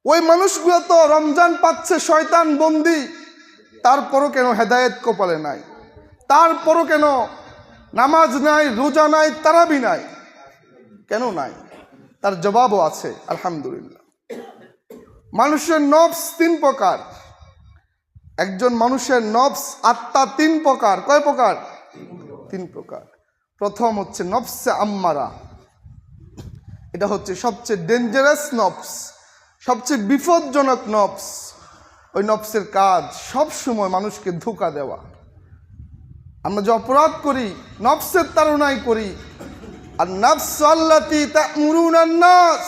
ওই মানুষগুলো তো রমজান পাচ্ছে শয়তান বন্দি, তারপরও কেন হেদায়েত কপালে নাই? তারপরও কেন নামাজ নাই, রোজা নাই, তারাবি নাই? কেন নাই? তার জবাবও আছে আলহামদুলিল্লাহ। মানুষের নফস 3 প্রকার। একজন মানুষের নফস আত্মা 3 প্রকার। কয় প্রকার? 3 প্রকার। প্রথম হচ্ছে নফসে আম্মারা। এটা হচ্ছে সবচেয়ে ডেঞ্জারাস নফস, সবচেয়ে বিপজ্জনক নফস। ওই নফসের কাজ সব সময় মানুষকে ধোঁকা দেওয়া। আমরা যে অপরাধ করি নফসের তাড়নায় করি। আর নফস আল্লাতী তা'মুরুনান নাস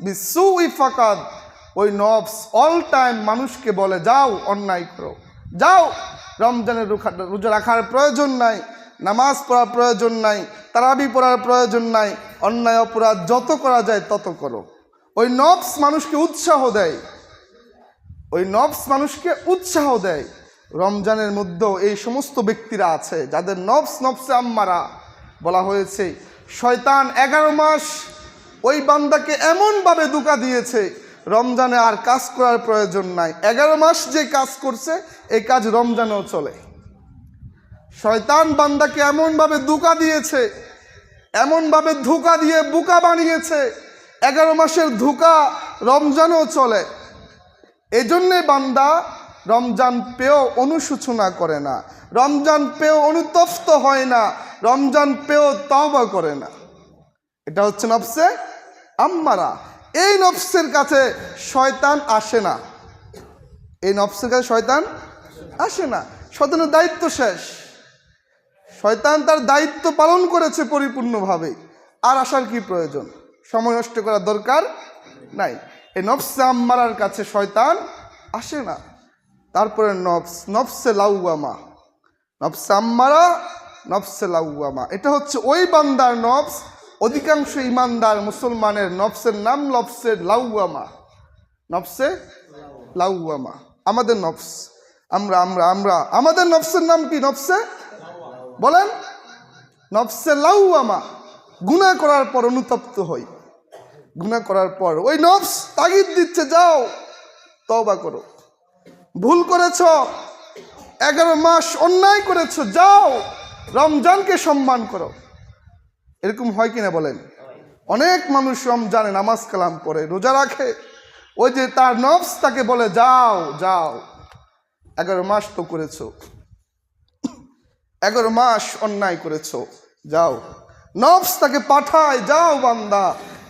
বিসসুই ফাকাদ, ওই নফস অল টাইম মানুষকে বলে যাও অন্যায় করো, যাও রমজানের রোজা রাখার প্রয়োজন নাই, নামাজ পড়ার প্রয়োজন নাই, তারাবি পড়ার প্রয়োজন নাই, অন্যায় অপরাধ যত করা যায় তত করো। ওই নফস মানুষকে উৎসাহ দেয়, ওই নফস মানুষকে উৎসাহ দেয়। রমজানের মধ্যেও এই সমস্ত ব্যক্তিরা আছে যাদের নফস নফসে আম্মারা। বলা হয়েছে শয়তান 11 মাস ওই বান্দাকে এমনভাবে ধোঁকা দিয়েছে রমজানে আর কাজ করার প্রয়োজন নাই। 11 মাস যে কাজ করছে এই কাজ রমজানেও চলে। শয়তান বান্দাকে এমনভাবে ধোঁকা দিয়েছে, এমনভাবে ধোঁকা দিয়ে বোকা বানিয়েছে, 11 মাসের ধোঁকা রমজানেও চলে। এজন্যে বান্দা রমজান পেয়েও অনুশোচনা করে না, রমজান পেয়েও অনুতপ্ত হয় না, রমজান পেয়েও তওবা করে না। এটা হচ্ছে নফসে আম্মারা। এই নফসের কাছে শয়তান আসে না, এই নফসের কাছে শয়তান আসে না। শয়তানের দায়িত্ব শেষ, শয়তান তার দায়িত্ব পালন করেছে পরিপূর্ণভাবে। আর আসার কি প্রয়োজন? সময় নষ্ট করার দরকার নাই। এই নফসে আম্মারার কাছে শয়তান আসে না। তারপরে নফস নফসে লাউয়ামা, নফসে আম্মারা নফসে লাউয়ামা। এটা হচ্ছে ওই বান্দার নফস, অধিকাংশ ইমানদার মুসলমানের নফসের নাম নফসে লাউয়ামা। নফসে লাউয়ামা আমাদের নফস। আমরা আমরা আমরা আমাদের নফসের নাম কি? নফসে বলেন, নফসে লাউয়ামা। গুনাহ করার পর অনুতপ্ত হই, গুনাহ করার পর ওই নফস তাগিদ দিচ্ছে যাও তওবা করো। ভুল করেছ, 11 মাস অন্যায় করেছ, যাও রমজানকে সম্মান করো। এরকম হয় কিনা বলেন? অনেক মানুষ রমজানে নামাজ কালাম পড়ে, রোজা রাখে, ওই যে তার নফস তাকে বলে যাও যাও, 11 মাস তো করেছো, 11 মাস অন্যায় করেছো, যাও। নফস তাকে পাঠায় যাও বান্দা,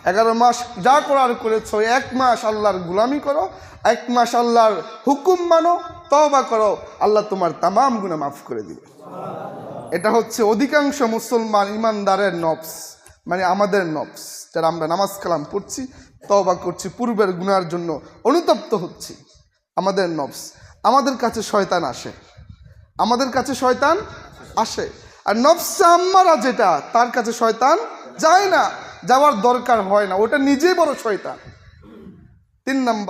11 মাস যা করার করেছো, 1 মাস আল্লাহর গুলামি করো, 1 মাস আল্লাহর হুকুম মানো, তওবা করো, আল্লাহ তোমার তামাম গুনাহ মাফ করে দিবে। এটা হচ্ছে অধিকাংশ মুসলমান ইমানদারের নফস, মানে আমাদের নফস, যারা আমরা নামাজ কালাম পড়ছি, তওবা করছি, পূর্বের গুনার জন্য অনুতপ্ত হচ্ছি। আমাদের নফস, আমাদের কাছে শয়তান আসে, আমাদের কাছে শয়তান আসে। আর নফসে আম্মারা যেটা, তার কাছে শয়তান যায় না, যাওয়ার দরকার হয় না, ওটা নিজেই বড় শয়তান। 3 নাম্বার।